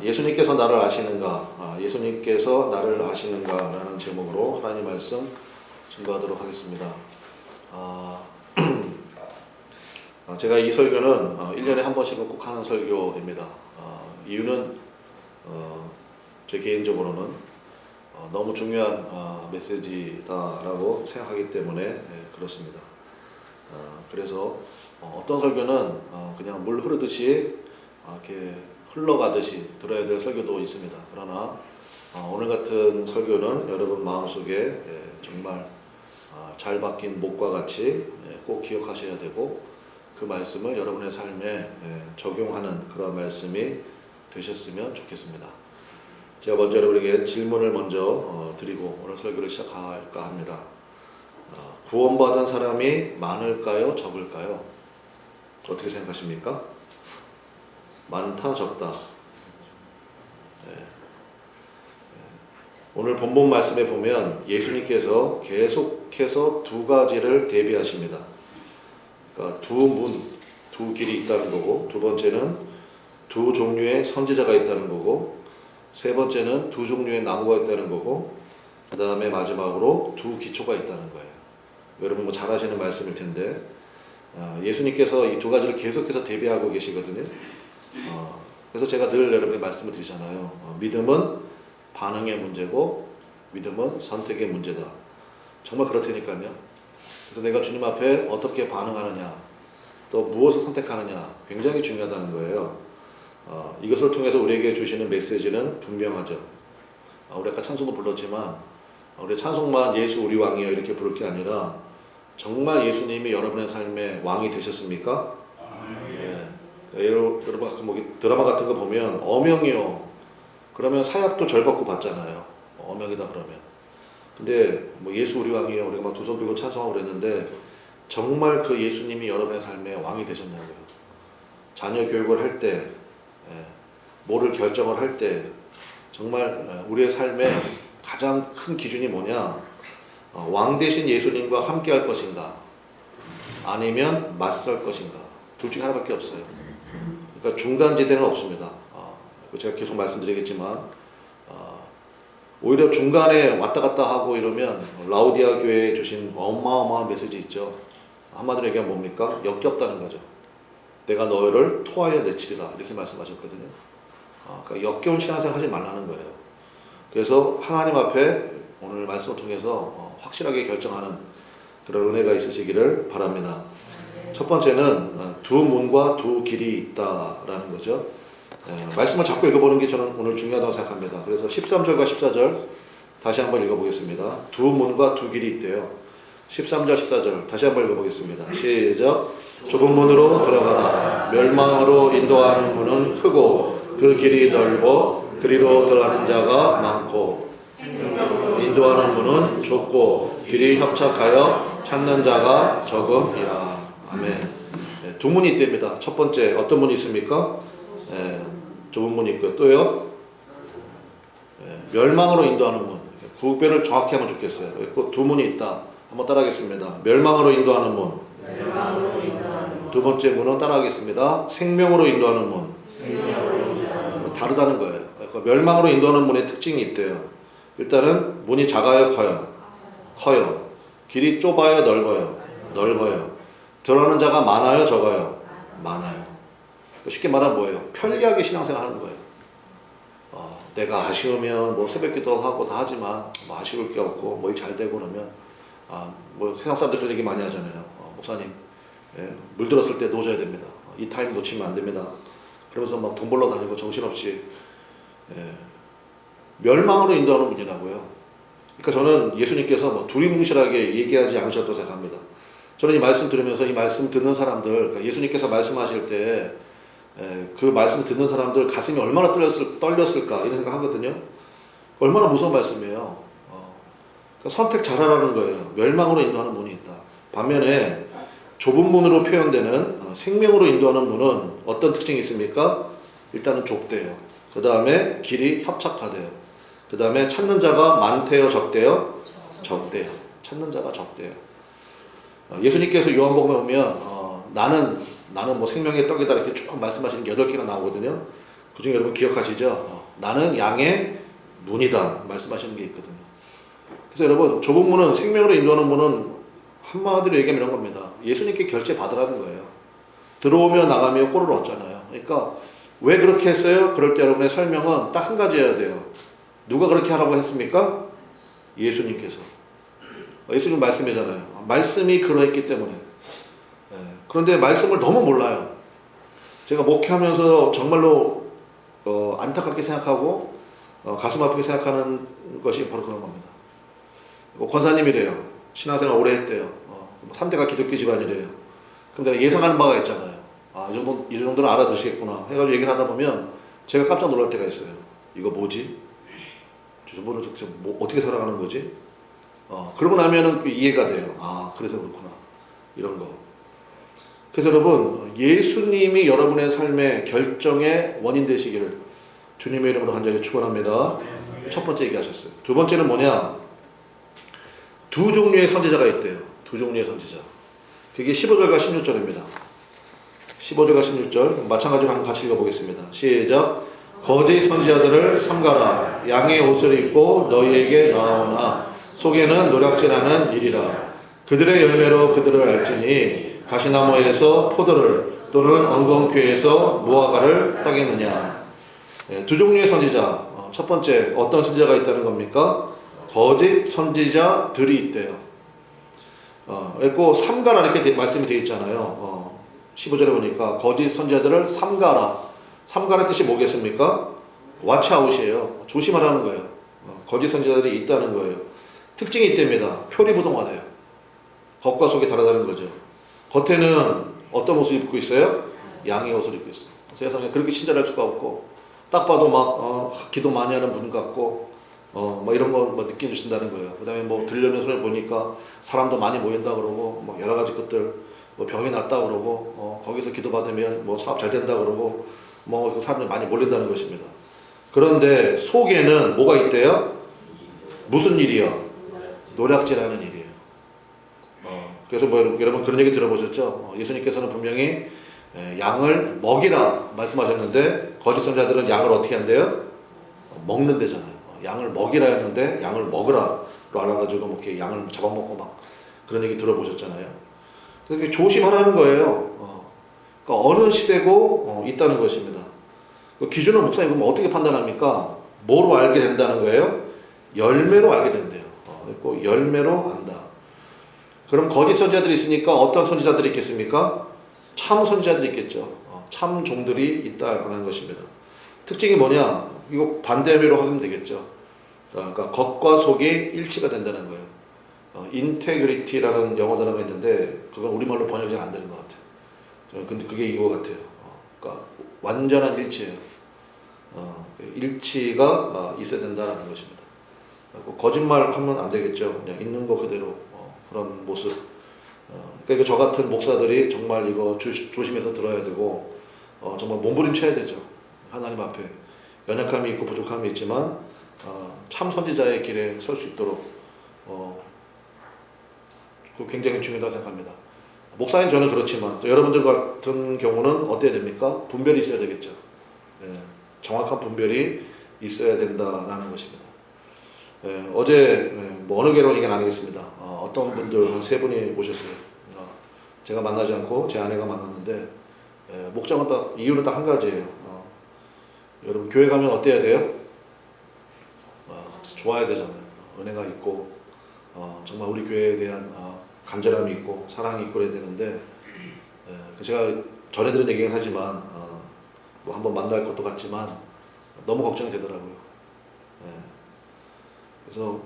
예수님께서 나를 아시는가? 예수님께서 나를 아시는가? 라는 제목으로 하나님 말씀 증거하도록 하겠습니다. 제가 이 설교는 1년에 한 번씩은 꼭 하는 설교입니다. 이유는 제 개인적으로는 너무 중요한 메시지다라고 생각하기 때문에 그렇습니다. 그래서 어떤 설교는 그냥 물 흐르듯이 이렇게 흘러가듯이 들어야 될 설교도 있습니다. 그러나 오늘 같은 설교는 여러분 마음속에 정말 잘 박힌 목과 같이 꼭 기억하셔야 되고 그 말씀을 여러분의 삶에 적용하는 그런 말씀이 되셨으면 좋겠습니다. 제가 먼저 여러분에게 질문을 먼저 드리고 오늘 설교를 시작할까 합니다. 구원받은 사람이 많을까요? 적을까요? 어떻게 생각하십니까? 많다, 적다. 오늘 본문 말씀에 보면 예수님께서 계속해서 두 가지를 대비하십니다. 그러니까 두 길이 있다는 거고, 두 번째는 두 종류의 선지자가 있다는 거고, 세 번째는 두 종류의 나무가 있다는 거고, 그 다음에 마지막으로 두 기초가 있다는 거예요. 여러분 잘 아시는 말씀일 텐데, 예수님께서 이 두 가지를 계속해서 대비하고 계시거든요. 그래서 제가 늘 여러분에게 말씀을 드리잖아요. 믿음은 반응의 문제고 믿음은 선택의 문제다. 정말 그렇다니까요. 그래서 내가 주님 앞에 어떻게 반응하느냐, 또 무엇을 선택하느냐 굉장히 중요하다는 거예요. 이것을 통해서 우리에게 주시는 메시지는 분명하죠. 우리 아까 찬송도 불렀지만 우리 찬송만 예수 우리 왕이여 이렇게 부를 게 아니라 정말 예수님이 여러분의 삶의 왕이 되셨습니까? 여러분 가끔 드라마 같은 거 보면 어명이요. 그러면 사약도 절받고 받잖아요. 어명이다 그러면. 근데 뭐 예수 우리 왕이요. 우리가 막 두 손 들고 찬송하고 그랬는데 정말 그 예수님이 여러분의 삶의 왕이 되셨냐고요. 자녀 교육을 할 때, 뭐를 결정을 할 때 정말 우리의 삶의 가장 큰 기준이 뭐냐? 왕 대신 예수님과 함께 할 것인가? 아니면 맞설 것인가? 둘 중에 하나밖에 없어요. 그러니까 중간지대는 없습니다. 제가 계속 말씀드리겠지만 오히려 중간에 왔다 갔다 하고 이러면 라우디아 교회에 주신 어마어마한 메시지 있죠. 한마디로 얘기하면 뭡니까? 역겹다는 거죠. 내가 너희를 토하여 내치리라 이렇게 말씀하셨거든요. 그러니까 역겨운 신앙생활 하지 말라는 거예요. 그래서 하나님 앞에 오늘 말씀을 통해서 확실하게 결정하는 그런 은혜가 있으시기를 바랍니다. 첫 번째는 두 문과 두 길이 있다라는 거죠. 말씀을 자꾸 읽어보는 게 저는 오늘 중요하다고 생각합니다. 그래서 13절과 14절 다시 한번 읽어보겠습니다. 두 문과 두 길이 있대요. 13절, 14절 다시 한번 읽어보겠습니다. 시작. 좁은 문으로 들어가라. 멸망으로 인도하는 문은 크고 그 길이 넓어 그리로 들어가는 자가 많고 인도하는 문은 좁고 길이 협착하여 찾는 자가 적음이라. 아멘. 두 문이 있답니다. 첫 번째 어떤 문이 있습니까? 좁은 문이 있고요. 또요? 멸망으로 인도하는 문. 구별을 정확히 하면 좋겠어요. 두 문이 있다. 한번 따라하겠습니다. 멸망으로 인도하는 문. 두 번째 문은 따라하겠습니다. 생명으로 인도하는 문. 다르다는 거예요. 그러니까 멸망으로 인도하는 문의 특징이 있대요. 일단은 문이 작아요, 커요? 커요. 길이 좁아요, 넓어요? 넓어요. 들어가는 자가 많아요, 적어요? 많아요. 쉽게 말하면 뭐예요? 편리하게 신앙생활 하는 거예요. 내가 아쉬우면 뭐 새벽기도 하고 다 하지만 뭐 아쉬울 게 없고 뭐 잘 되고 그러면 뭐 세상 사람들 그런 얘기 많이 하잖아요. 목사님, 물 들었을 때 놓아줘야 됩니다. 이 타임 놓치면 안 됩니다. 그러면서 막 돈 벌러 다니고 정신없이 멸망으로 인도하는 분이라고요. 그러니까 저는 예수님께서 뭐 두리뭉실하게 얘기하지 않으셨다고 생각합니다. 저는 이 말씀 들으면서 이 말씀 듣는 사람들, 그러니까 예수님께서 말씀하실 때 그 말씀 듣는 사람들 가슴이 얼마나 떨렸을까 이런 생각하거든요. 얼마나 무서운 말씀이에요. 그러니까 선택 잘하라는 거예요. 멸망으로 인도하는 문이 있다. 반면에 좁은 문으로 표현되는 생명으로 인도하는 문은 어떤 특징이 있습니까? 일단은 좁대요. 그 다음에 길이 협착하대요. 그 다음에 찾는 자가 많대요, 적대요? 적대요. 찾는 자가 적대요. 예수님께서 요한복음에 보면 나는 뭐 생명의 떡이다 이렇게 쭉 말씀하시는 게 8개나 나오거든요. 그중에 여러분 기억하시죠? 나는 양의 문이다 말씀하시는 게 있거든요. 그래서 여러분 좁은 문은 생명으로 인도하는 문은 한마디로 얘기하면 이런 겁니다. 예수님께 결제 받으라는 거예요. 들어오며 나가며 꼴을 얻잖아요. 그러니까 왜 그렇게 했어요? 그럴 때 여러분의 설명은 딱 한 가지여야 돼요. 누가 그렇게 하라고 했습니까? 예수님께서. 예수님 말씀이잖아요. 말씀이 그러했기 때문에. 그런데 말씀을 너무 몰라요. 제가 목회하면서 정말로 안타깝게 생각하고 가슴 아프게 생각하는 것이 바로 그런 겁니다. 권사님이래요. 신앙생활 오래 했대요. 3대가 기독교 집안이래요. 그럼 내가 예상하는 바가 있잖아요. 이 정도는 알아두시겠구나 해가지고 얘기를 하다 보면 제가 깜짝 놀랄 때가 있어요. 이거 뭐지? 저 분은 도대체 어떻게 살아가는 거지? 그러고 나면은 이해가 돼요. 그래서 그렇구나. 이런 거. 그래서 여러분, 예수님이 여러분의 삶의 결정의 원인 되시기를 주님의 이름으로 간절히 축원합니다. 첫 번째 얘기하셨어요. 두 번째는 뭐냐? 두 종류의 선지자가 있대요. 두 종류의 선지자. 그게 15절과 16절입니다. 15절과 16절 마찬가지로 한번 같이 읽어보겠습니다. 시작. 거짓 선지자들을 삼가라. 양의 옷을 입고 너희에게 나오나 속에는 노략질하는 일이라. 그들의 열매로 그들을 알지니 가시나무에서 포도를 또는 엉겅퀴에서 무화과를 따겠느냐. 두 종류의 선지자. 첫 번째 어떤 선지자가 있다는 겁니까? 거짓 선지자들이 있대요. 그리고 삼가라 이렇게 말씀이 되어 있잖아요. 15절에 보니까 거짓 선지자들을 삼가라. 삼가라 뜻이 뭐겠습니까? watch out이에요. 조심하라는 거예요. 거짓 선지자들이 있다는 거예요. 특징이 있답니다. 표리부동하대요. 겉과 속이 다르다는 거죠. 겉에는 어떤 옷을 입고 있어요? 양의 옷을 입고 있어요. 세상에 그렇게 친절할 수가 없고 딱 봐도 막 기도 많이 하는 분 같고 뭐 이런 거 느껴 주신다는 거예요. 그 다음에 뭐 들려면 손에 보니까 사람도 많이 모인다 그러고 뭐 여러 가지 것들 뭐 병이 났다 그러고 거기서 기도 받으면 뭐 사업 잘 된다 그러고 뭐 사람들이 많이 몰린다는 것입니다. 그런데 속에는 뭐가 있대요? 무슨 일이요? 노략질하는 일이에요. 그래서 뭐 여러분 그런 얘기 들어보셨죠? 예수님께서는 분명히 양을 먹이라 말씀하셨는데 거짓 선지자들은 양을 어떻게 한대요? 먹는 데잖아요. 양을 먹이라 했는데 양을 먹으라로 알아가지고 뭐 이렇게 양을 잡아먹고 막 그런 얘기 들어보셨잖아요. 그래서 조심하라는 거예요. 그러니까 어느 시대고 있다는 것입니다. 그 기준을 목사님 그럼 어떻게 판단합니까? 뭐로 알게 된다는 거예요? 열매로 알게 된대요. 그리고 열매로 안다. 그럼 거짓 선지자들이 있으니까 어떤 선지자들이 있겠습니까? 참 선지자들이 있겠죠. 참 종들이 있다는 것입니다. 특징이 뭐냐? 이거 반대로 하면 되겠죠. 그러니까 겉과 속이 일치가 된다는 거예요. 인테그리티라는 영어 단어가 있는데 그건 우리말로 번역이 잘 안 되는 것 같아요. 근데 그게 이거 같아요. 그러니까 완전한 일치예요. 일치가 있어야 된다는 것입니다. 거짓말 하면 안 되겠죠. 그냥 있는 거 그대로 그런 모습. 그러니까 저 같은 목사들이 정말 이거 조심해서 들어야 되고 정말 몸부림쳐야 되죠. 하나님 앞에 연약함이 있고 부족함이 있지만 참 선지자의 길에 설 수 있도록 그거 굉장히 중요하다고 생각합니다. 목사님 저는 그렇지만 또 여러분들 같은 경우는 어때야 됩니까? 분별이 있어야 되겠죠. 정확한 분별이 있어야 된다라는 것입니다. 어제 뭐 어느 교회로 얘기는 안 하겠습니다. 어떤 분들 한 세 분이 오셨어요. 제가 만나지 않고 제 아내가 만났는데 목적은 이유는 딱 한 가지예요. 여러분 교회 가면 어때야 돼요? 좋아야 되잖아요. 은혜가 있고 정말 우리 교회에 대한 간절함이 있고 사랑이 있고 그래야 되는데 제가 전에 들은 얘기긴 하지만 뭐 한번 만날 것도 같지만 너무 걱정이 되더라고요. 그래서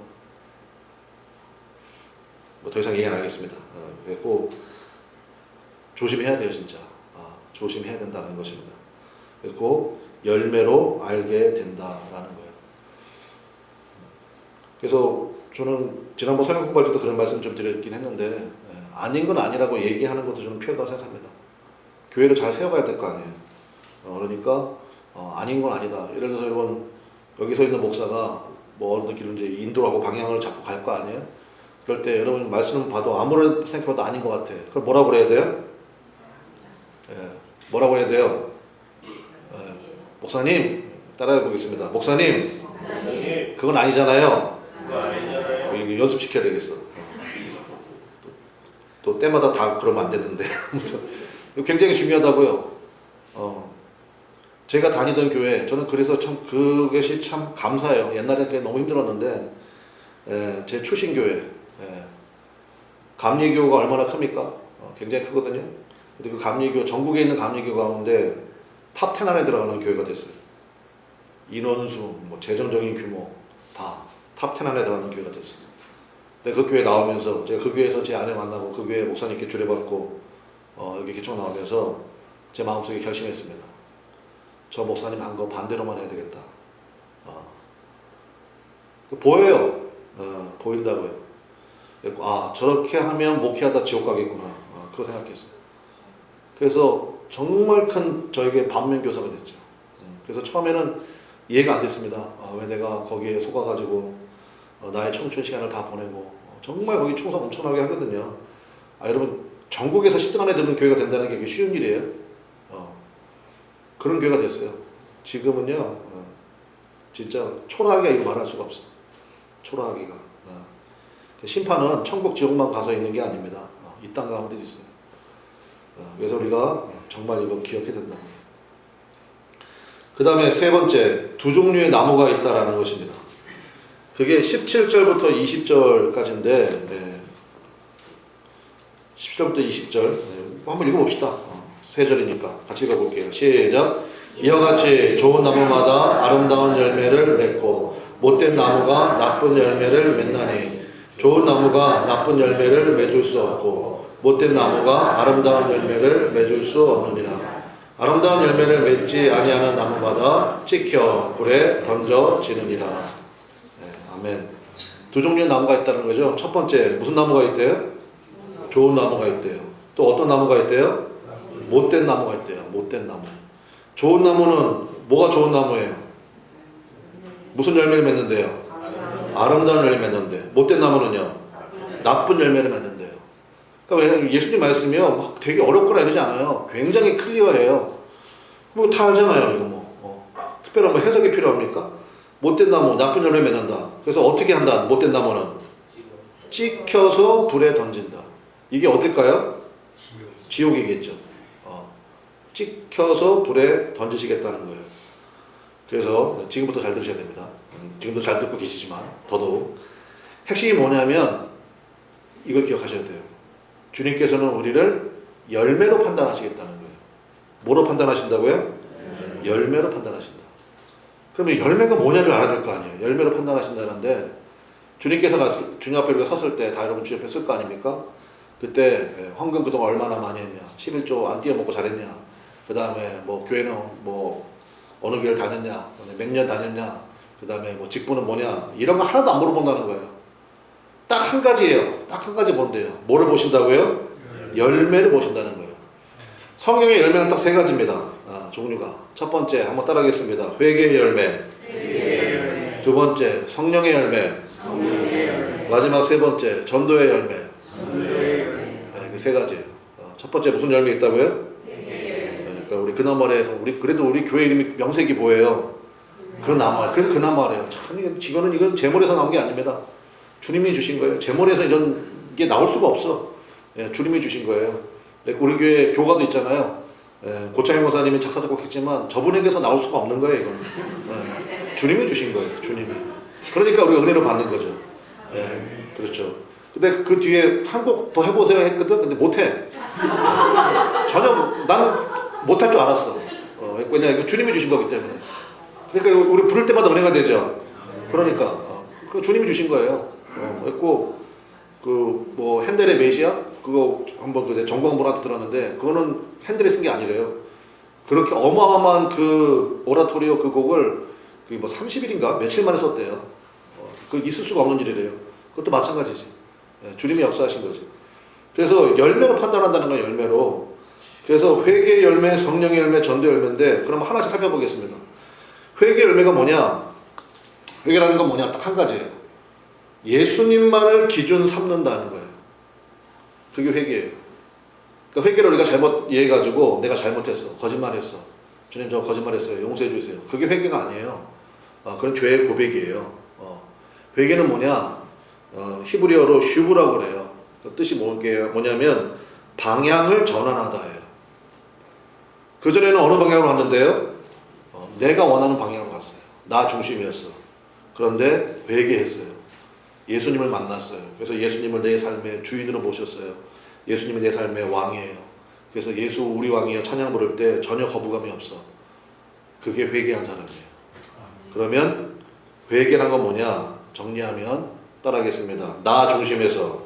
뭐 더 이상 얘기 안 하겠습니다. 꼭 조심해야 돼요, 진짜. 조심해야 된다는 것입니다. 그리고 열매로 알게 된다라는 거예요. 그래서 저는 지난번 설교 공부할 때도 그런 말씀 좀 드렸긴 했는데 아닌 건 아니라고 얘기하는 것도 저는 필요하다고 생각합니다. 교회를 잘 세워가야 될 거 아니에요. 그러니까 아닌 건 아니다. 예를 들어서 여러분 여기 서 있는 목사가 뭐 어느 길로 이제 인도하고 방향을 잡고 갈 거 아니에요. 그럴 때 여러분 말씀을 봐도 아무런 생각해봐도 아닌 것 같아. 그럼 뭐라고 그래야 돼요? 뭐라고 해야 돼요? 목사님, 따라해 보겠습니다. 목사님, 목사님, 그건 아니잖아요. 그거 아니잖아요. 이거 연습시켜야 되겠어. 또 때마다 다 그러면 안 되는데. 아무튼 이거 굉장히 중요하다고요. 제가 다니던 교회, 저는 그래서 참 그것이 참 감사해요. 옛날에 그게 너무 힘들었는데, 제 출신 교회, 감리교가 얼마나 큽니까? 굉장히 크거든요. 근데 그 감리교, 전국에 있는 감리교 가운데 탑 10 안에 들어가는 교회가 됐어요. 인원수, 뭐 재정적인 규모 다 탑 10 안에 들어가는 교회가 됐어요. 근데 그 교회 나오면서 제가 그 교회에서 제 아내 만나고 그 교회 목사님께 주례받고 여기 개척 나오면서 제 마음속에 결심했습니다. 저 목사님 한 거 반대로만 해야 되겠다. 보여요. 보인다고요. 저렇게 하면 목회하다 지옥 가겠구나. 그거 생각했어요. 그래서 정말 큰 저에게 반면교사가 됐죠. 그래서 처음에는 이해가 안 됐습니다. 왜 내가 거기에 속아가지고 나의 청춘 시간을 다 보내고 정말 거기 충성 엄청나게 하거든요. 여러분 전국에서 10등 안에 드는 교회가 된다는 게 쉬운 일이에요. 그런 교회가 됐어요. 지금은요 진짜 초라하기가 이거 말할 수가 없어. 초라하기가. 심판은 천국 지옥만 가서 있는 게 아닙니다. 이 땅 가운데 있어요. 그래서 우리가 정말 이거 기억해야 된다. 그 다음에 세 번째, 두 종류의 나무가 있다라는 것입니다. 그게 17절부터 20절까지인데 17절부터 20절 한번 읽어봅시다. 세 절이니까 같이 읽어볼게요. 시작. 이와 같이 좋은 나무마다 아름다운 열매를 맺고 못된 나무가 나쁜 열매를 맺나니 좋은 나무가 나쁜 열매를 맺을 수 없고 못된 나무가 아름다운 열매를 맺을 수 없느니라. 아름다운 열매를 맺지 아니하는 나무마다 찍혀 불에 던져지느니라. 아멘. 두 종류의 나무가 있다는 거죠. 첫 번째 무슨 나무가 있대요? 좋은 나무가 있대요. 또 어떤 나무가 있대요? 못된 나무가 있대요. 못된 나무. 좋은 나무는 뭐가 좋은 나무예요? 무슨 열매를 맺는데요? 아름다운 열매를 맺는데. 못된 나무는요? 나쁜 열매를 맺는데요. 그러니까 왜냐면 예수님 말씀이요 막 되게 어렵거나 이러지 않아요. 굉장히 클리어해요. 뭐 다 알잖아요. 이거 특별한 뭐 해석이 필요합니까? 못된 나무 나쁜 열매 맺는다. 그래서 어떻게 한다? 못된 나무는 찍혀서 불에 던진다. 이게 어떨까요? 지옥이겠죠. 찍혀서 불에 던지시겠다는 거예요. 그래서 지금부터 잘 들으셔야 됩니다. 지금도 잘 듣고 계시지만 더더욱 핵심이 뭐냐면 이걸 기억하셔야 돼요. 주님께서는 우리를 열매로 판단하시겠다는 거예요. 뭐로 판단하신다고요? 열매로 판단하신다. 그러면 열매가 뭐냐를 알아야 될 거 아니에요. 열매로 판단하신다는데 주님께서 주님 앞에 우리가 섰을 때 다 여러분 주님 앞에 쓸 거 아닙니까? 그때 헌금 그동안 얼마나 많이 했냐, 11조 안 띄어먹고 잘했냐, 그 다음에 뭐 교회는 뭐 어느 교회를 다녔냐, 몇 년 다녔냐, 그 다음에 뭐 직분은 뭐냐, 이런 거 하나도 안 물어본다는 거예요. 딱 한 가지예요. 딱 한 가지 본대요. 뭐를 보신다고요? 열매를 보신다는 거예요. 성경의 열매는 딱 세 가지입니다. 종류가. 첫 번째 한번 따라하겠습니다. 회개의 열매. 두 번째 성령의 열매. 마지막 세 번째 전도의 열매. 그 세 가지예요. 첫 번째 무슨 열매 있다고요? 그러니까 우리 그 나무아래에서 그래도 우리 교회 이름이 명색이 뭐예요? 그 나무. 그래서 그 나무아래요. 참 이건 제물에서 나온 게 아닙니다. 주님이 주신 거예요. 제물에서 이런 게 나올 수가 없어. 주님이 주신 거예요. 우리 교회 교가도 있잖아요. 고창현 목사님이 작사 작곡했지만 저분에게서 나올 수가 없는 거예요. 이건 주님이 주신 거예요. 주님이. 그러니까 우리가 은혜를 받는 거죠. 그렇죠. 근데 그 뒤에 한 곡 더 해보세요 했거든. 근데 못해. 전혀 나는 못할 줄 알았어. 왜냐 이거 주님이 주신 거기 때문에. 그러니까 우리 부를 때마다 은혜가 되죠. 그러니까 그 주님이 주신 거예요. 했고 그 뭐 핸델의 메시아 그거 한번 그 정광분한테 들었는데 그거는 핸델이 쓴 게 아니래요. 그렇게 어마어마한 그 오라토리오 그 곡을 그게 뭐 30일인가 며칠 만에 썼대요. 그 있을 수가 없는 일이래요. 그것도 마찬가지지. 주님이 역사하신 거지. 그래서 열매로 판단한다는 건 열매로. 그래서 회개 열매, 성령의 열매, 전도 열매인데 그럼 하나씩 살펴보겠습니다. 회개 열매가 뭐냐? 회개라는 건 뭐냐? 딱 한 가지예요. 예수님만을 기준 삼는다는 거예요. 그게 회개예요. 그러니까 회개를 우리가 잘못 이해해가지고 내가 잘못했어, 거짓말했어, 주님 저 거짓말했어요. 용서해 주세요. 그게 회개가 아니에요. 그건 죄의 고백이에요. 회개는 뭐냐? 히브리어로 슈브라고 그래요. 그 뜻이 뭐냐면 방향을 전환하다예요. 그 전에는 어느 방향으로 갔는데요? 내가 원하는 방향으로 갔어요. 나 중심이었어. 그런데 회개했어요. 예수님을 만났어요. 그래서 예수님을 내 삶의 주인으로 모셨어요. 예수님이 내 삶의 왕이에요. 그래서 예수 우리 왕이여 찬양 부를 때 전혀 거부감이 없어. 그게 회개한 사람이에요. 그러면 회개란 건 뭐냐? 정리하면 따라하겠습니다. 나 중심에서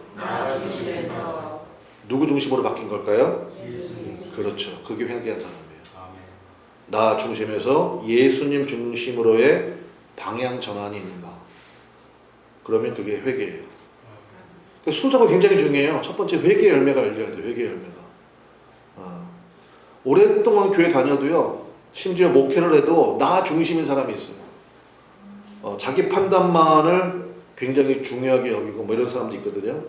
누구 중심으로 바뀐 걸까요? 그렇죠. 그게 회개한 사람이에요. 나 중심에서 예수님 중심으로의 방향 전환이 있는가? 그러면 그게 회개예요. 그 순서가 굉장히 중요해요. 첫 번째 회개 열매가 열려야 돼요. 회개 열매가. 오랫동안 교회 다녀도요. 심지어 목회를 해도 나 중심인 사람이 있어요. 자기 판단만을 굉장히 중요하게 여기고 뭐 이런 사람도 있거든요.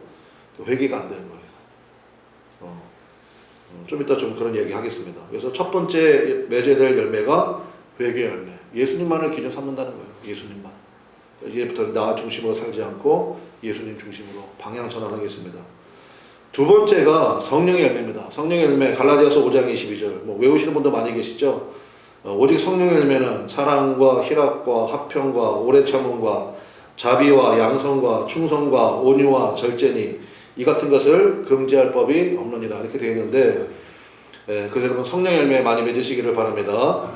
회개가 안 되는 거예요. 좀 이따 좀 그런 얘기 하겠습니다. 그래서 첫 번째 맺어야 될 열매가 회개 열매. 예수님만을 기준 삼는다는 거예요. 예수님만. 이제부터 나 중심으로 살지 않고 예수님 중심으로 방향 전환하겠습니다. 두 번째가 성령의 열매입니다. 성령의 열매 갈라디아서 5장 22절. 뭐 외우시는 분도 많이 계시죠? 오직 성령의 열매는 사랑과 희락과 화평과 오래 참음과 자비와 양성과 충성과 온유와 절제니 이 같은 것을 금지할 법이 없느니라 이렇게 되어 있는데 그래서 여러분 성령의 열매 많이 맺으시기를 바랍니다.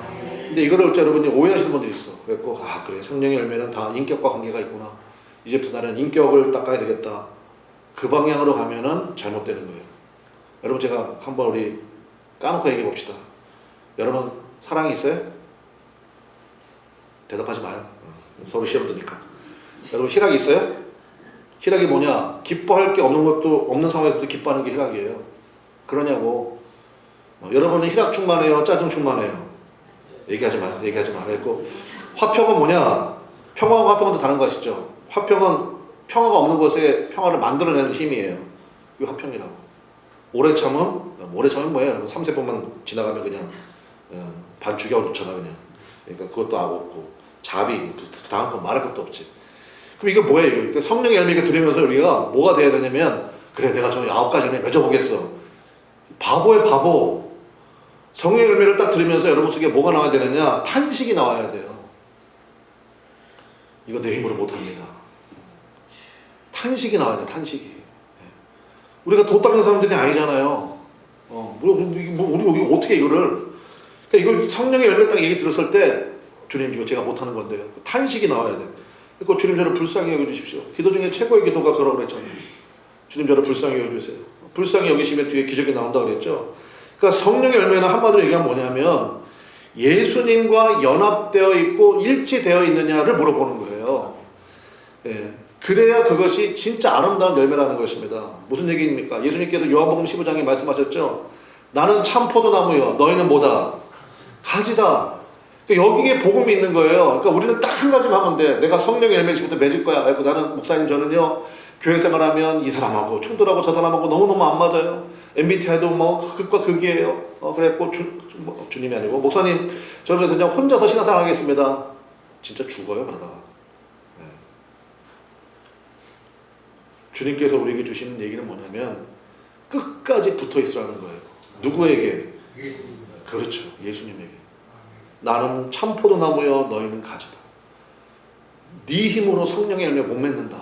근데 이거를 여러분이 오해하시는 분들이 있어. 그래서 그래 성령의 열매는 다 인격과 관계가 있구나. 이제부터 나는 인격을 닦아야 되겠다. 그 방향으로 가면은 잘못되는 거예요. 여러분 제가 한번 우리 까놓고 얘기해 봅시다. 여러분 사랑이 있어요? 대답하지 마요. 서로 시험 드니까. 여러분 희락이 있어요? 희락이 뭐냐? 기뻐할 게 없는 것도 없는 상황에서도 기뻐하는 게 희락이에요. 그러냐고. 여러분은 희락 충만해요? 짜증 충만해요? 얘기하지 마요. 얘기하지 말아요. 화평은 뭐냐? 평화와 화평은 또 다른 거 아시죠? 화평은 평화가 없는 곳에 평화를 만들어내는 힘이에요. 이게 화평이라고. 오래 참은 뭐예요? 3세번만 지나가면 그냥 반 죽여놓잖아 그냥. 그러니까 그것도 없고 자비 그 다음 건 말할 것도 없지. 그럼 이게 뭐예요? 그러니까 성령의 열매를 들으면서 우리가 뭐가 돼야 되냐면 그래 내가 저 9가지 열매 맺어보겠어. 바보의 바보. 성령의 열매를 딱 들으면서 여러분 속에 뭐가 나와야 되느냐? 탄식이 나와야 돼요. 이거 내 힘으로 못합니다. 탄식이 나와야 돼요. 탄식이. 우리가 도 닦는 사람들이 아니잖아요. 우리 여기 어떻게 이거를 그러니까 이걸 성령의 열매 딱 얘기 들었을 때 주님 이거 제가 못하는 건데요. 탄식이 나와야 돼요. 그러니까 주님 저를 불쌍히 여겨주십시오. 기도 중에 최고의 기도가 그러고 그랬잖아요. 주님 저를 불쌍히 여겨주세요. 불쌍히 여기시면 뒤에 기적이 나온다고 그랬죠. 그러니까 성령의 열매는 한마디로 얘기하면 뭐냐면 예수님과 연합되어 있고 일치되어 있느냐를 물어보는 거예요. 그래야 그것이 진짜 아름다운 열매라는 것입니다. 무슨 얘기입니까? 예수님께서 요한복음 15장에 말씀하셨죠. 나는 참 포도나무요 너희는 뭐다? 가지다. 그러니까 여기에 복음이 있는 거예요. 그러니까 우리는 딱 한 가지만 하면 돼. 내가 성령의 열매 지금부터 맺을 거야. 그래서 나는 목사님 저는요 교회 생활하면 이 사람하고 충돌하고 저 사람하고 너무너무 안 맞아요. MBTI도 뭐 극과 극이에요. 그래갖고 주님이 아니고 목사님 저는 그래서 그냥 혼자서 신앙생활 하겠습니다. 진짜 죽어요 그러다가. 주님께서 우리에게 주시는 얘기는 뭐냐면 끝까지 붙어 있으라는 거예요. 누구에게? 그렇죠. 예수님에게. 나는 참 포도나무여 너희는 가지다. 네 힘으로 성령의 열매 못 맺는다.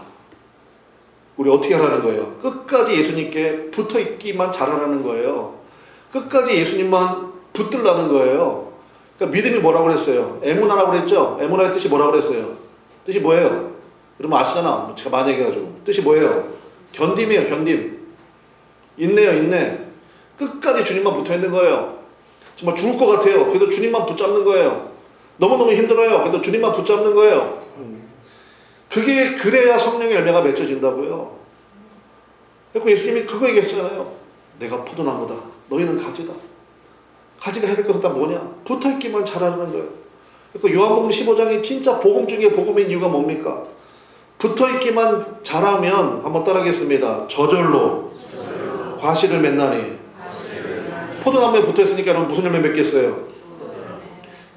우리 어떻게 하라는 거예요? 끝까지 예수님께 붙어 있기만 잘하라는 거예요. 끝까지 예수님만 붙들라는 거예요. 그러니까 믿음이 뭐라고 그랬어요? 에무나라고 그랬죠? 에무나의 뜻이 뭐라고 그랬어요? 뜻이 뭐예요? 여러분 아시잖아. 제가 많이 얘기해가지고. 뜻이 뭐예요? 견딤이에요. 견딤. 인내요. 인내. 끝까지 주님만 붙어있는 거예요. 정말 죽을 것 같아요. 그래도 주님만 붙잡는 거예요. 너무너무 힘들어요. 그래도 주님만 붙잡는 거예요. 그게 그래야 성령의 열매가 맺혀진다고요. 그래서 예수님이 그거 얘기했잖아요. 내가 포도나무다. 너희는 가지다. 가지가 해야 될 것은 다 뭐냐? 붙어있기만 잘하는 거예요. 그러니까 요한복음 15장이 진짜 복음 중에 복음인 이유가 뭡니까? 붙어있기만 잘하면 한번 따라하겠습니다. 저절로 과실을 맺나니. 포도나무에 붙어있으니까 여러분 무슨 열매 맺겠어요?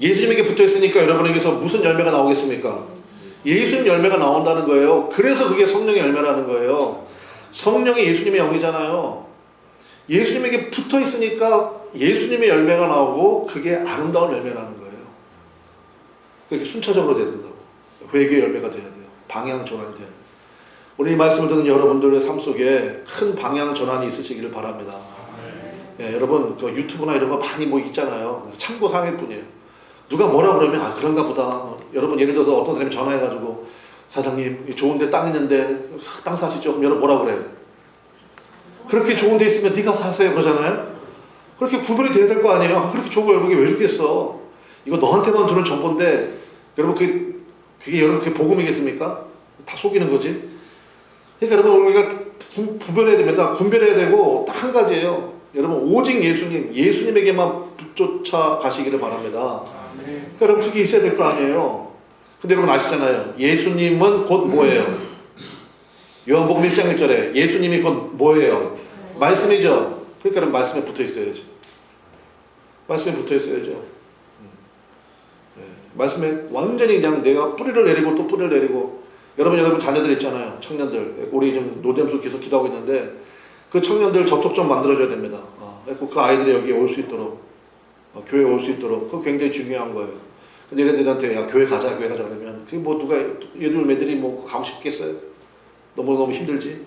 예수님에게 붙어 있으니까 여러분에게서 무슨 열매가 나오겠습니까? 예수님 열매가 나온다는 거예요. 그래서 그게 성령의 열매라는 거예요. 성령이 예수님의 영이잖아요. 예수님에게 붙어 있으니까 예수님의 열매가 나오고 그게 아름다운 열매라는 거예요. 그게 순차적으로 돼야 된다고. 회개의 열매가 돼야 돼요. 방향 전환이 돼야 돼요. 우리 이 말씀을 듣는 여러분들의 삶 속에 큰 방향 전환이 있으시기를 바랍니다. 예, 여러분 그 유튜브나 이런 거 많이 뭐 있잖아요. 참고사항일 뿐이에요. 누가 뭐라 그러면 아 그런가 보다. 여러분 예를 들어서 어떤 사람이 전화해가지고 사장님 좋은데 땅 있는데 땅 사시죠? 그럼 여러분 뭐라 그래요? 그렇게 좋은 데 있으면 네가 사세요 그러잖아요. 그렇게 구별이 돼야 될 거 아니에요. 아, 그렇게 좋은 거 여러분이 왜 주겠어? 이거 너한테만 주는 정보인데 여러분 그게 여러분 그게 복음이겠습니까? 다 속이는 거지. 그러니까 여러분 우리가 구별해야 됩니다. 분별해야 되고 딱 한 가지예요. 여러분 오직 예수님에게만 붙쫓아 가시기를 바랍니다. 그러니까 여러분 그게 있어야 될 거 아니에요. 근데 여러분 아시잖아요. 예수님은 곧 뭐예요? 요한복음 1장 1절에 예수님이 곧 뭐예요? 말씀이죠. 그러니까 여러분 말씀에 붙어 있어야죠. 말씀에 붙어 있어야죠. 네. 말씀에 완전히 그냥 내가 뿌리를 내리고 또 뿌리를 내리고 여러분 자녀들 있잖아요. 청년들. 우리 지금 노잼수 계속 기도하고 있는데 그 청년들 접촉 좀 만들어줘야 됩니다. 그 아이들이 여기 올 수 있도록 교회에 올 수 있도록 그거 굉장히 중요한 거예요. 근데 얘네들한테 야 교회 가자 그러면 그게 뭐 누가 얘들이 뭐 가고 싶겠어요? 너무 힘들지.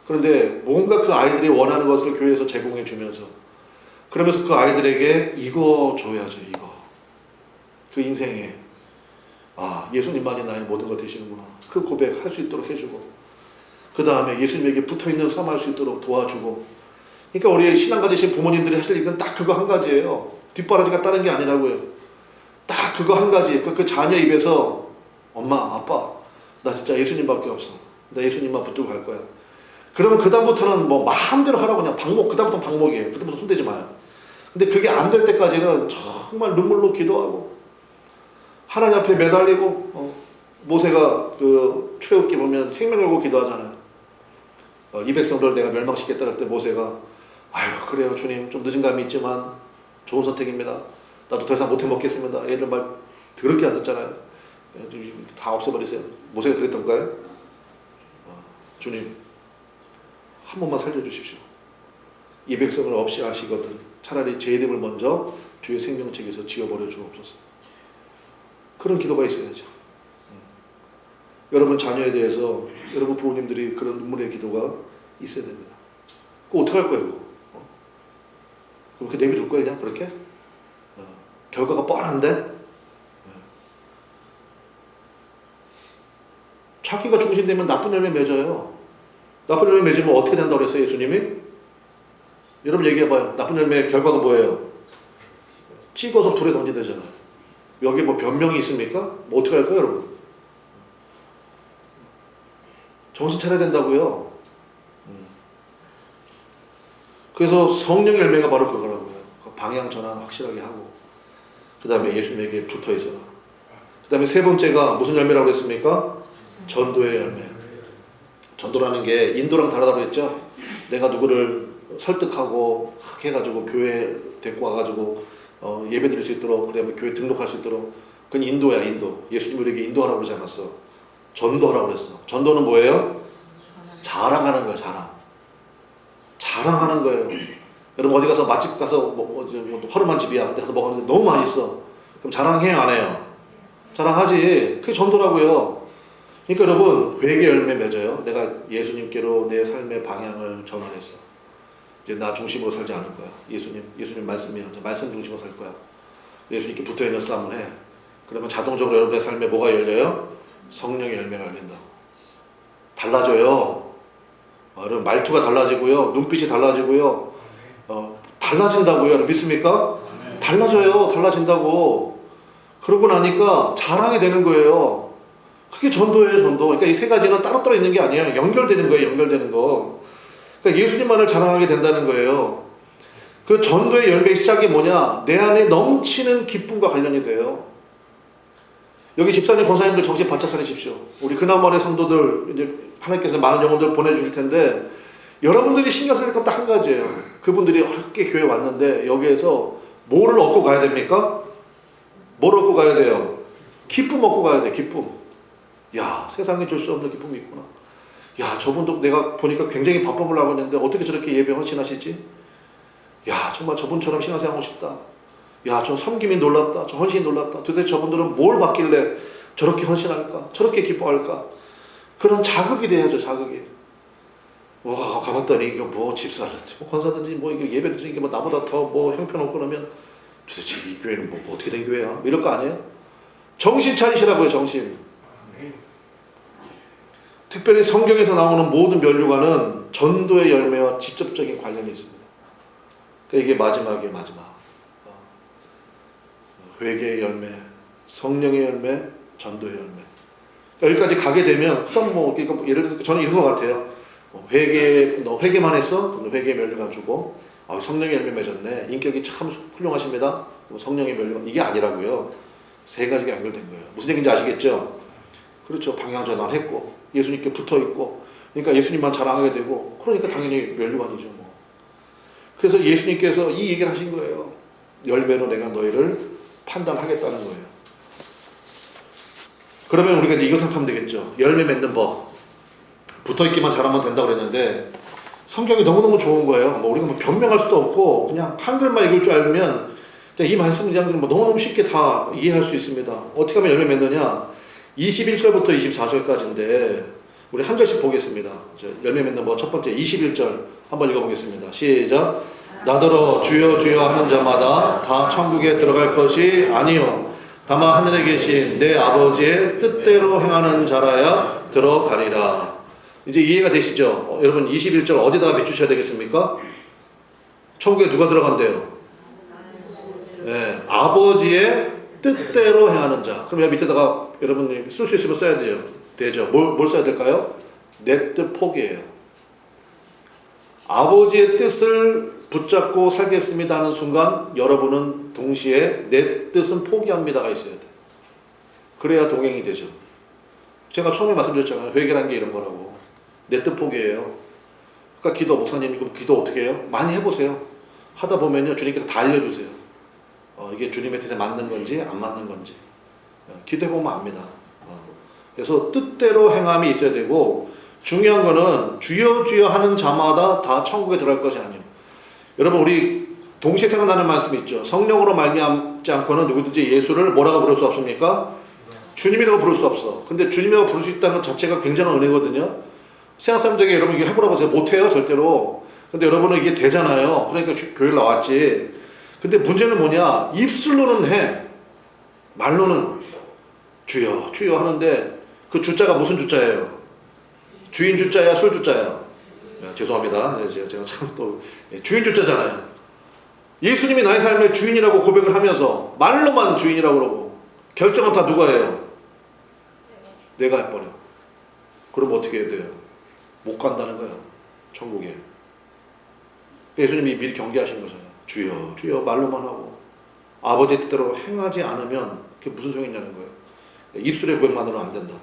그런데 뭔가 그 아이들이 원하는 것을 교회에서 제공해 주면서 그러면서 그 아이들에게 이거 줘야죠. 이거 그 인생에 예수님만이 나의 모든 것 되시는구나. 그 고백할 수 있도록 해주고 그 다음에 예수님에게 붙어있는 삶 할 수 있도록 도와주고. 그러니까 우리 신앙 가지신 부모님들이 하실 일은 딱 그거 한 가지예요. 뒷바라지가 다른 게 아니라고요. 딱 그거 한 가지. 그 자녀 입에서 엄마 아빠 나 진짜 예수님밖에 없어. 나 예수님만 붙들고 갈 거야. 그러면 그 다음부터는 뭐 마음대로 하라고 그냥 그 다음부터는 방목이에요. 그 다음부터 손대지 마요. 근데 그게 안 될 때까지는 정말 눈물로 기도하고 하나님 앞에 매달리고 모세가 그 출애굽기 보면 생명 걸고 기도하잖아요. 이 백성들을 내가 멸망시켰다 할 때 모세가 아유 그래요 주님 좀 늦은 감이 있지만 좋은 선택입니다. 나도 더 이상 못해 먹겠습니다. 얘들 말 더럽게 안 듣잖아요. 다 없애버리세요. 모세가 그랬던가요? 주님 한 번만 살려주십시오. 이 백성을 없이 하시거든 차라리 제 이름을 먼저 주의 생명책에서 지워버려 주옵소서. 그런 기도가 있어야죠. 여러분 자녀에 대해서 여러분 부모님들이 그런 눈물의 기도가 있어야 됩니다. 그거 어떡할 거예요? 그거? 그렇게 내비둘 거예요 그냥 그렇게? 결과가 뻔한데? 자기가 중심되면 나쁜 열매 맺어요. 나쁜 열매 맺으면 어떻게 된다고 그랬어요 예수님이? 여러분 얘기해봐요. 나쁜 열매 결과가 뭐예요? 찍어서 불에 던지되잖아요. 여기 뭐 변명이 있습니까? 뭐 어떻게 할 거예요 여러분? 정신 차려야 된다고요. 그래서 성령의 열매가 바로 그거라고요. 방향 전환 확실하게 하고 그 다음에 예수님에게 붙어 있어라. 그 다음에 세 번째가 무슨 열매라고 했습니까? 전도의 열매. 전도라는 게 인도랑 다르다고 했죠. 내가 누구를 설득하고 해가지고 교회 데리고 와가지고 예배 드릴 수 있도록 그다음에 교회 등록할 수 있도록 그건 인도야 인도. 예수님 우리에게 인도하라고 그러지 않았어. 전도하라고 그랬어. 전도는 뭐예요? 자랑하는 거야 자랑하는 거예요. 여러분 어디 가서 맛집 가서 뭐 허름한 집이야. 근데 가서 먹었는데 너무 맛있어. 그럼 자랑해요 안 해요? 자랑하지. 그게 전도라고요. 그러니까 여러분 회개 열매 맺어요. 내가 예수님께로 내 삶의 방향을 전환했어. 이제 나 중심으로 살지 않을 거야. 예수님 말씀이야. 말씀 중심으로 살 거야. 예수님께 붙어있는 싸움을 해. 그러면 자동적으로 여러분의 삶에 뭐가 열려요? 성령의 열매가 열린다고. 달라져요. 여러분 말투가 달라지고요. 눈빛이 달라지고요. 달라진다고요. 믿습니까? 달라져요. 달라진다고. 그러고 나니까 자랑이 되는 거예요. 그게 전도예요. 전도. 그러니까 이 세 가지는 따로따로 있는 게 아니에요. 연결되는 거예요. 연결되는 거. 그러니까 예수님만을 자랑하게 된다는 거예요. 그 전도의 열매의 시작이 뭐냐? 내 안에 넘치는 기쁨과 관련이 돼요. 여기 집사님, 권사님들 정신 바짝 차리십시오. 우리 그나마의 성도들 이제 하나님께서 많은 영혼들 보내주실 텐데 여러분들이 신경 써야 될 건 딱 한 가지예요. 그분들이 어렵게 교회 왔는데 여기에서 뭐를 얻고 가야 됩니까? 뭘 얻고 가야 돼요? 기쁨 얻고 가야 돼. 기쁨. 야, 세상에 줄 수 없는 기쁨이 있구나. 야, 저분도 내가 보니까 굉장히 바쁜 걸 하고 있는데 어떻게 저렇게 예배 헌신하시지? 야, 정말 저분처럼 신앙생활 하고 싶다. 야, 저 섬김이 놀랍다. 저 헌신이 놀랍다. 도대체 저분들은 뭘 받길래 저렇게 헌신할까? 저렇게 기뻐할까? 그런 자극이 돼야죠, 자극이. 와, 가봤더니 이거 뭐 집사를, 뭐 권사든지 뭐 이거 예배 드리는 게 뭐 나보다 더 뭐 형편없고 그러면 도대체 이 교회는 뭐 어떻게 된 교회야? 이럴 거 아니에요? 정신 차리시라고요, 정신. 특별히 성경에서 나오는 모든 면류관은 전도의 열매와 직접적인 관련이 있습니다. 그러니까 이게 마지막이에요, 마지막. 회개의 열매, 성령의 열매, 전도의 열매. 그러니까 여기까지 가게 되면 그럼 뭐 그러니까 예를 들어 저는 이런 것 같아요. 너 회개만 했어? 그럼 회개의 면류관 주고 성령의 열매 맺었네. 인격이 참 훌륭하십니다. 성령의 면류관 이게 아니라고요. 세 가지가 연결된 거예요. 무슨 얘기인지 아시겠죠? 그렇죠. 방향 전환했고 예수님께 붙어 있고 그러니까 예수님만 자랑하게 되고 그러니까 당연히 면류관이죠. 뭐. 그래서 예수님께서 이 얘기를 하신 거예요. 열매로 내가 너희를 판단하겠다는 거예요. 그러면 우리가 이제 이거 생각하면 되겠죠. 열매 맺는 법. 붙어있기만 잘하면 된다고 그랬는데 성경이 너무너무 좋은 거예요. 뭐 우리가 뭐 변명할 수도 없고 그냥 한글만 읽을 줄 알면 이 말씀을 그냥 뭐 너무너무 쉽게 다 이해할 수 있습니다. 어떻게 하면 열매 맺느냐? 21절부터 24절까지인데 우리 한 절씩 보겠습니다. 열매 맺는 법 첫 번째 21절 한번 읽어보겠습니다. 시작. 나더러 주여 주여 하는 자마다 다 천국에 들어갈 것이 아니요 다만 하늘에 계신 내 아버지의 뜻대로 행하는 자라야 들어가리라. 이제 이해가 되시죠? 여러분 21절 어디다가 비추셔야 되겠습니까? 천국에 누가 들어간대요? 네, 아버지의 뜻대로 행하는 자. 그럼 여기 밑에다가 여러분이 쓸 수 있으면 써야 돼요. 되죠? 뭘 써야 될까요? 내 뜻 포기예요. 아버지의 뜻을 붙잡고 살겠습니다 하는 순간 여러분은 동시에 내 뜻은 포기합니다가 있어야 돼. 그래야 동행이 되죠. 제가 처음에 말씀드렸잖아요. 회개라는 게 이런 거라고. 내 뜻 포기예요. 그러니까 기도, 목사님 이거 기도 어떻게 해요? 많이 해보세요. 하다 보면요 주님께서 다 알려주세요. 이게 주님의 뜻에 맞는 건지 안 맞는 건지 기도해보면 압니다. 그래서 뜻대로 행함이 있어야 되고 중요한 거는 주여 주여 하는 자마다 다 천국에 들어갈 것이 아니에요. 여러분 우리 동시에 생각나는 말씀이 있죠. 성령으로 말미암지 않고는 누구든지 예수를 뭐라고 부를 수 없습니까? 주님이라고 부를 수 없어. 근데 주님이라고 부를 수 있다는 것 자체가 굉장한 은혜거든요. 세상 사람들에게 여러분 이게 해보라고 해서 못해요 절대로. 근데 여러분은 이게 되잖아요. 그러니까 교회를 나왔지. 근데 문제는 뭐냐? 입술로는 해. 말로는 주여 주여 하는데 그 주자가 무슨 주자예요? 주인 주자야 술 주자야? 죄송합니다. 제가 참 또 주인 주자잖아요. 예수님이 나의 삶의 주인이라고 고백을 하면서 말로만 주인이라고 그러고 결정은 다 누가 해요? 내가 해버려. 그럼 어떻게 해야 돼요? 못 간다는 거예요. 천국에. 예수님이 미리 경계하신 거잖아요. 주여 주여 말로만 하고 아버지의 뜻대로 행하지 않으면 그게 무슨 소용이냐는 거예요. 입술의 고백만으로는 안 된다.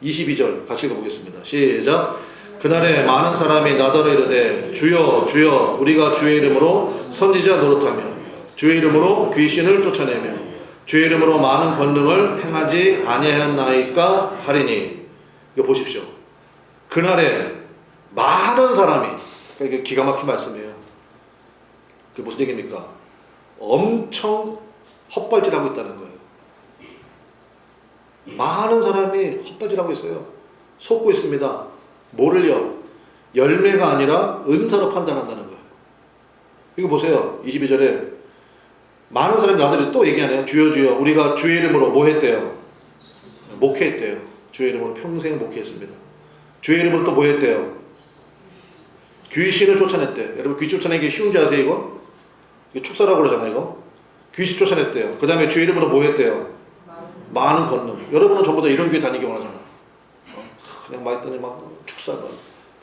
22절 같이 읽어보겠습니다. 시작. 그날에 많은 사람이 나더러 이르되 주여 주여 우리가 주의 이름으로 선지자 노릇하며 주의 이름으로 귀신을 쫓아내며 주의 이름으로 많은 권능을 행하지 아니하였나이까 하리니. 이거 보십시오. 그날에 많은 사람이, 그러니까 이게 기가 막힌 말씀이에요. 그게 무슨 얘기입니까? 엄청 헛발질하고 있다는 거예요. 많은 사람이 헛발질하고 있어요. 속고 있습니다. 뭐를요? 열매가 아니라 은사로 판단한다는 거예요. 이거 보세요. 22절에 많은 사람이 나들이 또 얘기하네요. 주여 주여 우리가 주의 이름으로 뭐 했대요? 목회했대요. 주의 이름으로 평생 목회했습니다. 주의 이름으로 또 뭐 했대요? 귀신을 쫓아냈대. 여러분 귀신 쫓아내기 쉬운지 아세요 이거? 이거 축사라고 그러잖아요 이거. 귀신 쫓아냈대요. 그 다음에 주의 이름으로 뭐 했대요? 많은 권능. 여러분은 전부 다 이런 교회 다니기 원하잖아. 그냥 막 했더니 막 축사가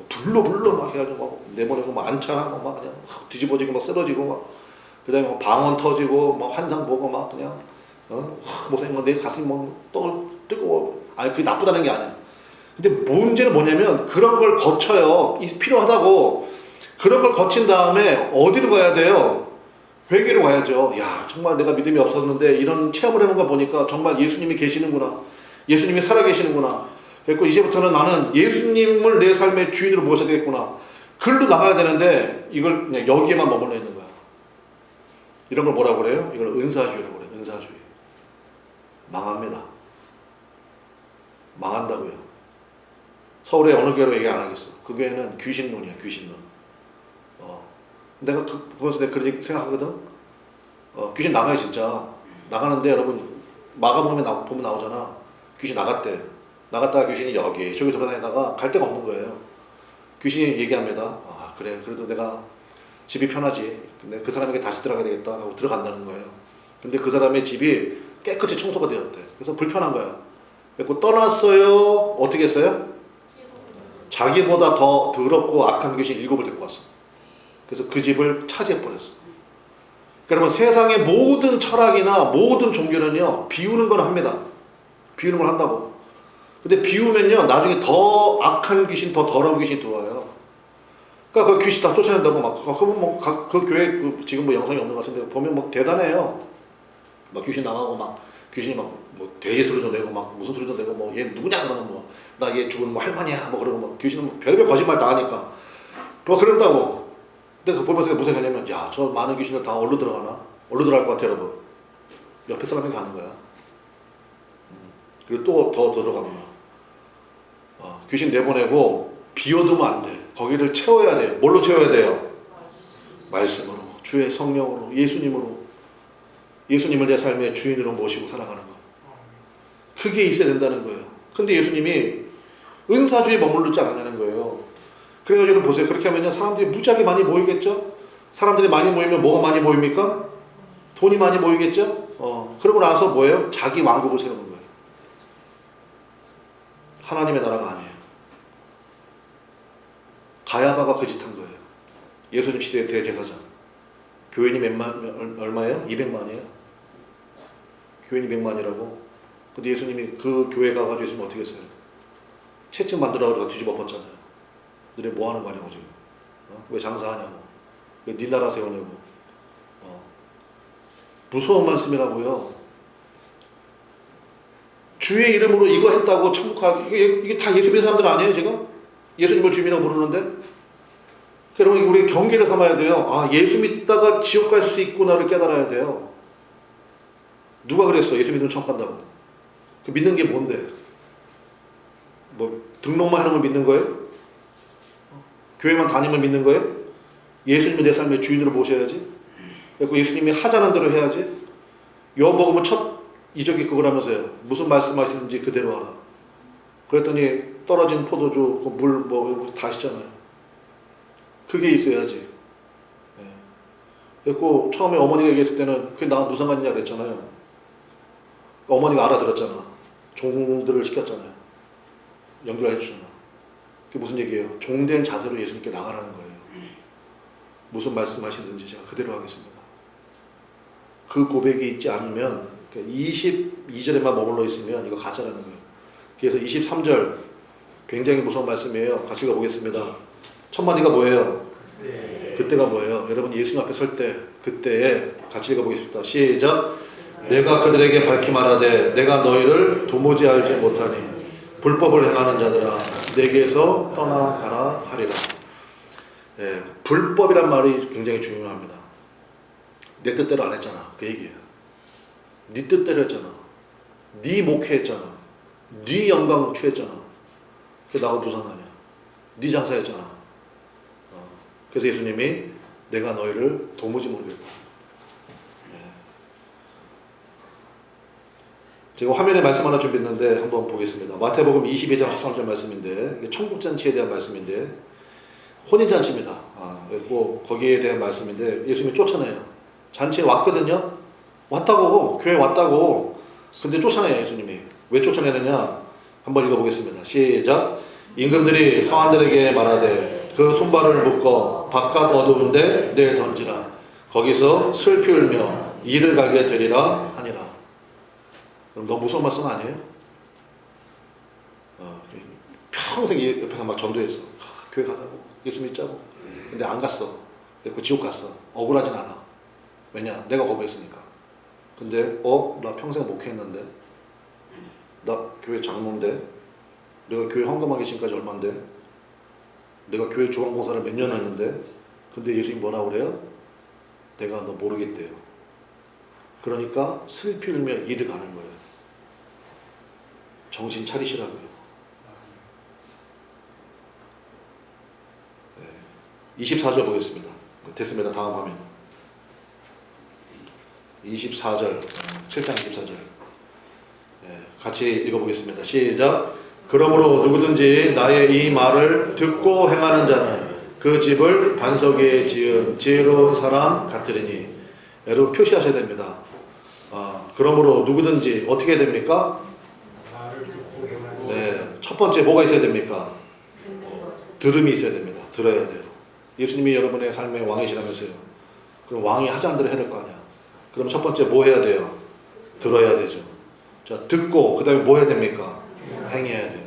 불러 막 해가지고 막 내보내고 막 안차하고 막 그냥 뒤집어지고 막 쓰러지고 막 그다음에 막 방언 터지고 막 환상 보고 막 그냥 목사님 내 가슴이 막 뜨거워. 아니 그게 나쁘다는 게 아니야. 근데 문제는 뭐냐면 그런 걸 거쳐요. 필요하다고. 그런 걸 거친 다음에 어디로 가야 돼요? 회개를 와야죠. 야, 정말 내가 믿음이 없었는데 이런 체험을 해본 거 보니까 정말 예수님이 계시는구나. 예수님이 살아계시는구나. 그래서 이제부터는 나는 예수님을 내 삶의 주인으로 모셔야 되겠구나. 글로 나가야 되는데 이걸 그냥 여기에만 머물러 있는 거야. 이런 걸 뭐라고 그래요? 이걸 은사주의라고 그래요. 은사주의. 망합니다. 망한다고요. 서울의 어느 교회로 얘기 안 하겠어. 그 교회는 귀신론이야, 귀신론. 내가 보면서 내가 그런 생각하거든. 귀신 나가요, 진짜. 나가는데 여러분, 마가복음에 보면 나오잖아. 귀신 나갔대. 나갔다가 귀신이 여기, 저기 돌아다니다가 갈 데가 없는 거예요. 귀신이 얘기합니다. 아, 그래. 그래도 내가 집이 편하지. 근데 그 사람에게 다시 들어가야 되겠다 하고 들어간다는 거예요. 근데 그 사람의 집이 깨끗이 청소가 되었대. 그래서 불편한 거야. 그래서 떠났어요. 어떻게 했어요? 자기보다 더 더럽고 악한 귀신 7을 데리고 왔어. 그래서 그 집을 차지해버렸어. 그러면 세상의 모든 철학이나 모든 종교는요, 비우는 건 합니다. 비우는 걸 한다고. 근데 비우면요, 나중에 더 악한 귀신, 더 더러운 귀신이 들어와요. 그러니까 그 귀신 다 쫓아낸다고 막, 그러면 뭐, 그 교회, 지금 뭐 영상이 없는 것 같은데, 보면 뭐 대단해요. 막 귀신 나가고 막, 귀신이 막, 뭐, 돼지 소리도 내고, 막, 무슨 소리도 내고, 뭐, 얘 누구냐, 그러면 뭐, 나 얘 죽은 뭐 할머니야, 뭐, 그러고 뭐, 귀신은 뭐 별별 거짓말 다 하니까. 뭐, 그런다고. 근데 그 보면서 무슨 생각이냐면, 야, 저 많은 귀신들 다 어디로 들어가나? 어디로 들어갈 것 같아, 여러분? 옆에 사람에게 가는 거야. 그리고 또 더 들어가는 거야. 귀신 내보내고, 비워두면 안 돼. 거기를 채워야 돼요. 뭘로 채워야 돼요? 말씀으로. 주의 성령으로. 예수님으로. 예수님을 내 삶의 주인으로 모시고 살아가는 거. 그게 있어야 된다는 거예요. 근데 예수님이 은사주의에 머무르지 않았다는 거예요. 그래가지고 보세요. 그렇게 하면요, 사람들이 무지하게 많이 모이겠죠? 사람들이 많이 모이면 뭐가 많이 모입니까? 돈이 많이 모이겠죠? 그러고 나서 뭐예요? 자기 왕국을 세우는 거예요. 하나님의 나라가 아니에요. 가야바가 그 짓 한 거예요. 예수님 시대의 대제사장. 교인이 얼마예요? 200만이에요. 교인이 100만이라고. 근데 예수님이 그 교회 가가지고 있으면 어떻게 했어요? 채찍 만들어가지고 뒤집어 엎었잖아요. 너네 뭐 하는 거냐고 지금. 왜 장사하냐고. 왜 네 나라 세우냐고. 무서운 말씀이라고요. 주의 이름으로 이거 했다고 천국 가, 이게 다 예수 믿는 사람들 아니에요 지금? 예수님을 주님이라고 부르는데? 그러면 우리 경계를 삼아야 돼요. 아, 예수 믿다가 지옥 갈 수 있구나를 깨달아야 돼요. 누가 그랬어? 예수 믿으면 천국 간다고. 그 믿는 게 뭔데? 뭐 등록만 해놓으면 믿는 거예요? 교회만 다니면 믿는 거예요? 예수님을 내 삶의 주인으로 모셔야지. 그리고 예수님이 하자는 대로 해야지. 요한복음은 첫 이적이 그거라면서요. 무슨 말씀하시는지 그대로 하라. 그랬더니 떨어진 포도주, 물 뭐 다 하시잖아요. 그게 있어야지. 그리고 처음에 어머니가 얘기했을 때는 그게 나랑 무슨 상관이냐 그랬잖아요. 어머니가 알아들었잖아. 종들을 시켰잖아요. 연결해 주잖아. 그게 무슨 얘기예요? 종된 자세로 예수님께 나가라는 거예요. 무슨 말씀하시든지 제가 그대로 하겠습니다. 그 고백이 있지 않으면 22절에만 머물러 있으면 이거 가짜라는 거예요. 그래서 23절 굉장히 무서운 말씀이에요. 같이 가보겠습니다. 첫 마디가 뭐예요? 그때가 뭐예요? 여러분 예수님 앞에 설 때 그때에 같이 읽어보겠습니다. 시작. 내가 그들에게 밝히 말하되 내가 너희를 도무지 알지 못하니 불법을 행하는 자들아 내게서 떠나가라 하리라. 불법이란 말이 굉장히 중요합니다. 내 뜻대로 안 했잖아. 그 얘기예요. 네 뜻대로 했잖아. 네 목회했잖아. 네 영광 취했잖아. 그게 나하고 무슨 상관이야. 네 장사했잖아. 그래서 예수님이 내가 너희를 도무지 모르겠다. 제가 화면에 말씀 하나 준비했는데 한번 보겠습니다. 마태복음 22장 13절 말씀인데 이게 천국잔치에 대한 말씀인데 혼인잔치입니다. 그리고 거기에 대한 말씀인데 예수님이 쫓아내요. 잔치에 왔거든요. 왔다고. 교회 왔다고. 근데 쫓아내요. 예수님이. 왜 쫓아내느냐. 한번 읽어보겠습니다. 시작. 임금들이 성안들에게 말하되 그 손발을 묶어 바깥 어두운데 내일 던지라. 거기서 슬피 울며 이를 가게 되리라 하니라. 그럼 너무 무서운 말씀 아니에요? 평생 옆에서 막 전도했어. 교회 가자고. 예수 믿자고. 근데 안 갔어. 그리고 지옥 갔어. 억울하진 않아. 왜냐? 내가 거부했으니까. 근데 나 평생 목회했는데, 나 교회 장로인데, 내가 교회 헌금하기 지금까지 얼만데, 내가 교회 주방봉사를 몇 년 했는데, 근데 예수님 뭐라 그래요? 내가 너 모르겠대요. 그러니까 슬피 울며 이를 가는 거예요. 정신 차리시라고요. 24절 보겠습니다. 됐습니다. 다음 화면. 24절, 7장 24절. 같이 읽어보겠습니다. 시작. 그러므로 누구든지 나의 이 말을 듣고 행하는 자는 그 집을 반석 위에 지은 지혜로운 사람 같으리니. 여러분 표시하셔야 됩니다. 그러므로 누구든지 어떻게 됩니까? 첫 번째 뭐가 있어야 됩니까? 들음이 있어야 됩니다. 들어야 돼요. 예수님이 여러분의 삶의 왕이시라면서요. 그럼 왕이 하자는 대로 해야 될 거 아니야. 그럼 첫 번째 뭐 해야 돼요? 들어야 되죠. 자, 듣고 그 다음에 뭐 해야 됩니까? 행해야 돼요.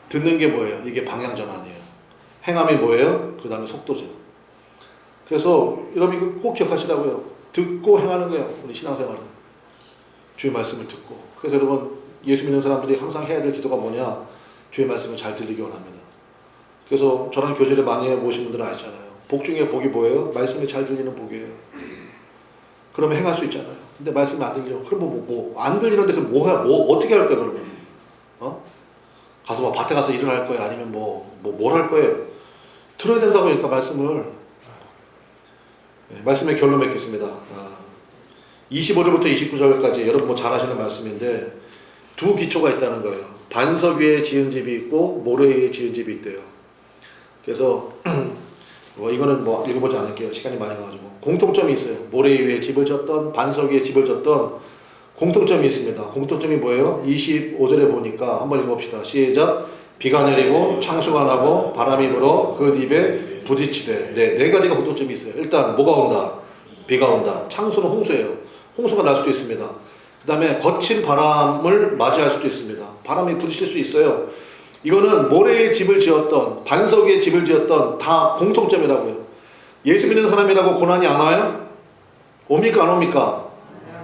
듣는 게 뭐예요? 이게 방향전환이에요. 행함이 뭐예요? 그 다음에 속도죠. 그래서 여러분 이거 꼭 기억하시라고요. 듣고 행하는 거예요. 우리 신앙생활은. 주의 말씀을 듣고. 그래서 여러분 예수 믿는 사람들이 항상 해야 될 기도가 뭐냐? 주의 말씀을 잘 들리기 원합니다. 그래서 저랑 교제를 많이 해보신 분들은 아시잖아요. 복 중에 복이 뭐예요? 말씀이 잘 들리는 복이에요. 그러면 행할 수 있잖아요. 근데 말씀이 안 들려. 그럼 안 들리는데 그럼 어떻게 할 거야, 그러면? 가서 뭐 밭에 가서 일을 할 거예요? 아니면 뭘 할 거예요? 들어야 된다고 하니까 말씀을. 말씀의 결론 맺겠습니다. 25절부터 29절까지 여러분 잘 아시는 말씀인데 두 기초가 있다는 거예요. 반석 위에 지은 집이 있고 모래 위에 지은 집이 있대요. 그래서 이거는 읽어보지 않을게요. 시간이 많이 가가지고. 공통점이 있어요. 모래 위에 집을 졌던 반석 위에 집을 졌던 공통점이 있습니다. 공통점이 뭐예요? 25절에 보니까 한번 읽어봅시다. 시작. 비가 내리고 창수가 나고 바람이 불어 그 입에 부딪히되. 네 가지가 공통점이 있어요. 일단 뭐가 온다? 비가 온다. 창수는 홍수예요. 홍수가 날 수도 있습니다. 그 다음에 거친 바람을 맞이할 수도 있습니다. 바람이 부딪힐 수 있어요. 이거는 모래의 집을 지었던 반석 위에 집을 지었던 다 공통점이라고요. 예수 믿는 사람이라고 고난이 안 와요? 옵니까 안 옵니까?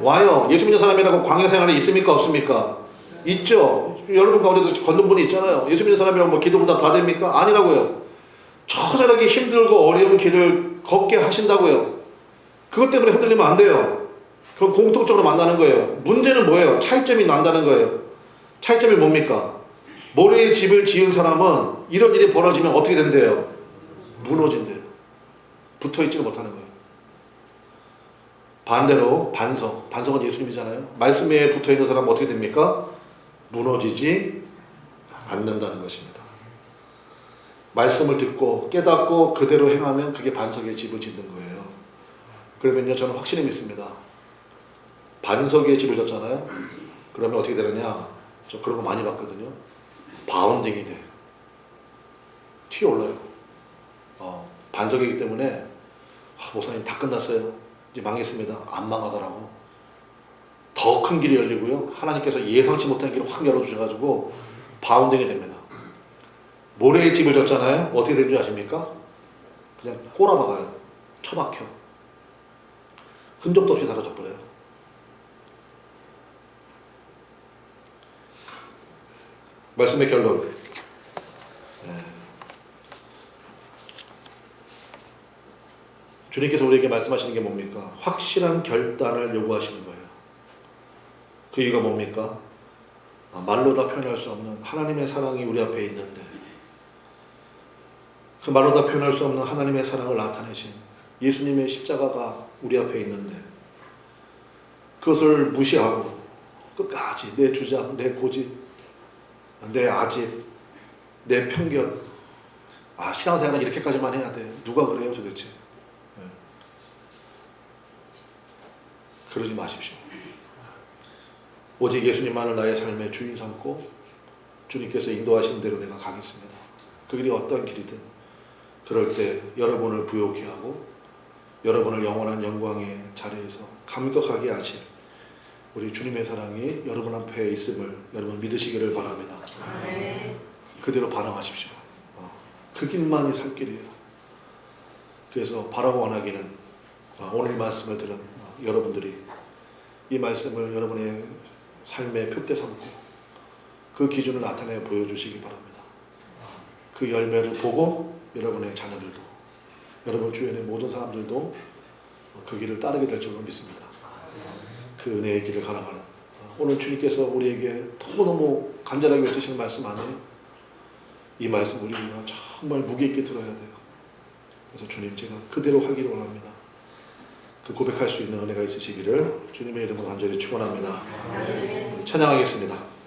와요. 예수 믿는 사람이라고 광야 생활에 있습니까 없습니까? 있죠. 여러분 가운데도 걷는 분이 있잖아요. 예수 믿는 사람이라고 기도보다 다 됩니까? 아니라고요. 처절하게 힘들고 어려운 길을 걷게 하신다고요. 그것 때문에 흔들리면 안 돼요. 그럼 공통적으로 만나는 거예요. 문제는 뭐예요? 차이점이 난다는 거예요. 차이점이 뭡니까? 모래의 집을 지은 사람은 이런 일이 벌어지면 어떻게 된대요? 무너진대요. 붙어있지를 못하는 거예요. 반대로 반석은 예수님이잖아요. 말씀 위에 붙어있는 사람은 어떻게 됩니까? 무너지지 않는다는 것입니다. 말씀을 듣고 깨닫고 그대로 행하면 그게 반석의 집을 짓는 거예요. 그러면요 저는 확실히 믿습니다. 반석의 집을 졌잖아요. 그러면 어떻게 되느냐? 저 그런 거 많이 봤거든요. 바운딩이 돼요. 튀어올라요. 반석이기 때문에 목사님 다 끝났어요. 이제 망했습니다. 안 망하더라고. 더 큰 길이 열리고요. 하나님께서 예상치 못한 길을 확 열어주셔가지고 바운딩이 됩니다. 모래의 집을 졌잖아요. 어떻게 된 줄 아십니까? 그냥 꼬라박아요. 처박혀. 흔적도 없이 사라져버려요. 말씀의 결론. 주님께서 우리에게 말씀하시는 게 뭡니까? 확실한 결단을 요구하시는 거예요. 그 이유가 뭡니까? 말로 다 표현할 수 없는 하나님의 사랑이 우리 앞에 있는데 그 말로 다 표현할 수 없는 하나님의 사랑을 나타내신 예수님의 십자가가 우리 앞에 있는데 그것을 무시하고 끝까지 내 주장, 내 고집, 내 아집, 내 편견 신앙생활은 이렇게까지만 해야 돼. 누가 그래요 도대체? 그러지 마십시오. 오직 예수님만을 나의 삶의 주인 삼고 주님께서 인도하시는 대로 내가 가겠습니다. 그 길이 어떤 길이든 그럴 때 여러분을 부요케 하고 여러분을 영원한 영광의 자리에서 감격하게 하실 우리 주님의 사랑이 여러분 앞에 있음을 여러분 믿으시기를 바랍니다. 그대로 반응하십시오. 그 길만이 살 길이에요. 그래서 바라고 원하기는 오늘 말씀을 들은 여러분들이 이 말씀을 여러분의 삶의 표대 삼고 그 기준을 나타내 보여주시기 바랍니다. 그 열매를 보고 여러분의 자녀들도 여러분 주변의 모든 사람들도 그 길을 따르게 될 줄로 믿습니다. 그 은혜의 길을 가라가는 오늘 주님께서 우리에게 너무너무 간절하게 외치시는 말씀 안에 이 말씀 우리가 정말 무게 있게 들어야 돼요. 그래서 주님 제가 그대로 하기를 원합니다. 그 고백할 수 있는 은혜가 있으시기를 주님의 이름으로 간절히 축원합니다. 찬양하겠습니다.